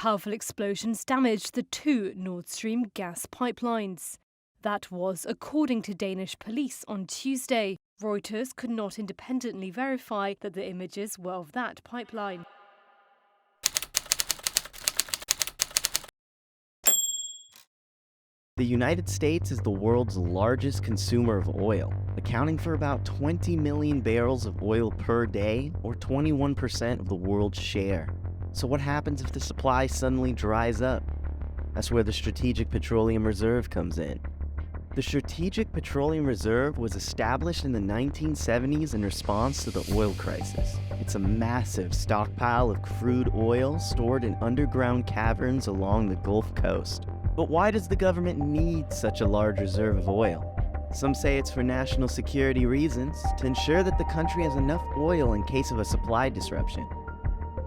Powerful explosions damaged the two Nord Stream gas pipelines. That was according to Danish police on Tuesday. Reuters could not independently verify that the images were of that pipeline. The United States is the world's largest consumer of oil, accounting for about 20 million barrels of oil per day, or 21% of the world's share. So what happens if the supply suddenly dries up? That's where the Strategic Petroleum Reserve comes in. The Strategic Petroleum Reserve was established in the 1970s in response to the oil crisis. It's a massive stockpile of crude oil stored in underground caverns along the Gulf Coast. But why does the government need such a large reserve of oil? Some say it's for national security reasons, to ensure that the country has enough oil in case of a supply disruption.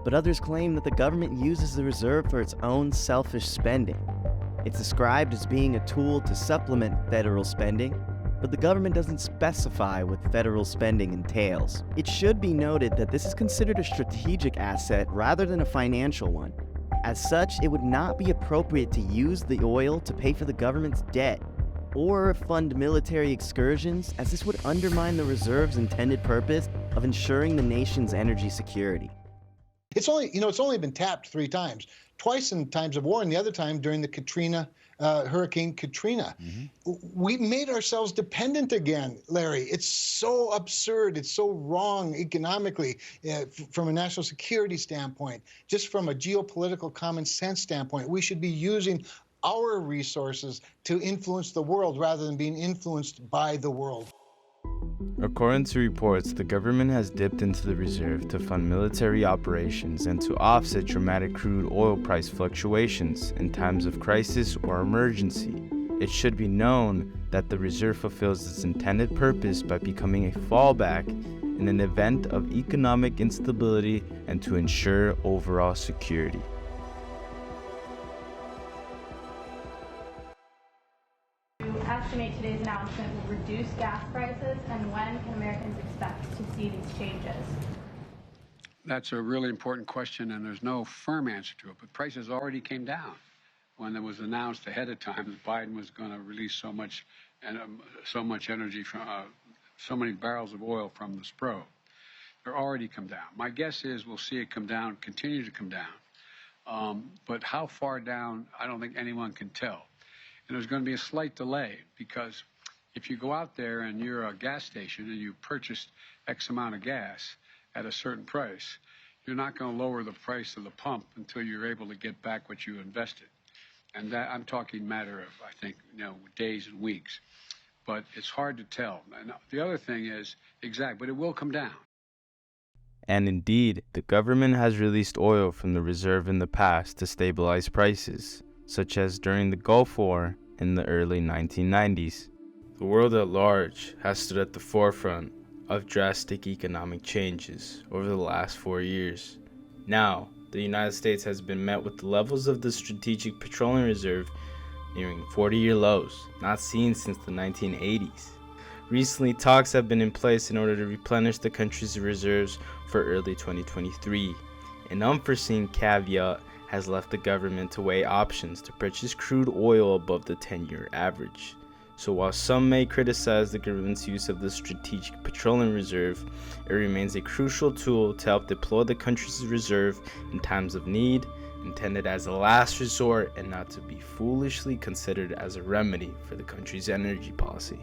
But others claim that the government uses the reserve for its own selfish spending. It's described as being a tool to supplement federal spending, but the government doesn't specify what federal spending entails. It should be noted that this is considered a strategic asset rather than a financial one. As such, it would not be appropriate to use the oil to pay for the government's debt or fund military excursions, as this would undermine the reserve's intended purpose of ensuring the nation's energy security. It's only been tapped 3 times, twice in times of war, and the other time during the Hurricane Katrina. We made ourselves dependent again, Larry. It's so absurd. It's so wrong economically, from a national security standpoint, just from a geopolitical common sense standpoint. We should be using our resources to influence the world rather than being influenced by the world. According to reports, the government has dipped into the reserve to fund military operations and to offset dramatic crude oil price fluctuations in times of crisis or emergency. It should be known that the reserve fulfills its intended purpose by becoming a fallback in an event of economic instability and to ensure overall security. Estimate today's announcement will reduce gas prices, and when can Americans expect to see these changes? That's a really important question, and there's no firm answer to it, but prices already came down when it was announced ahead of time that Biden was going to release so much energy from so many barrels of oil from the Spro. They're already come down. My guess is we'll see it come down, continue to come down, but how far down, I don't think anyone can tell. And there's going to be a slight delay, because if you go out there and you're a gas station and you purchased X amount of gas at a certain price, you're not going to lower the price of the pump until you're able to get back what you invested. And that, I'm talking matter of, I think, days and weeks. But it's hard to tell. And the other thing is, but it will come down. And indeed, the government has released oil from the reserve in the past to stabilize prices, such as during the Gulf War in the early 1990s. The world at large has stood at the forefront of drastic economic changes over the last 4 years. Now, the United States has been met with the levels of the Strategic Petroleum Reserve nearing 40-year lows, not seen since the 1980s. Recently, talks have been in place in order to replenish the country's reserves for early 2023. An unforeseen caveat has left the government to weigh options to purchase crude oil above the 10-year average. So while some may criticize the government's use of the Strategic Petroleum Reserve, it remains a crucial tool to help deploy the country's reserve in times of need, intended as a last resort and not to be foolishly considered as a remedy for the country's energy policy.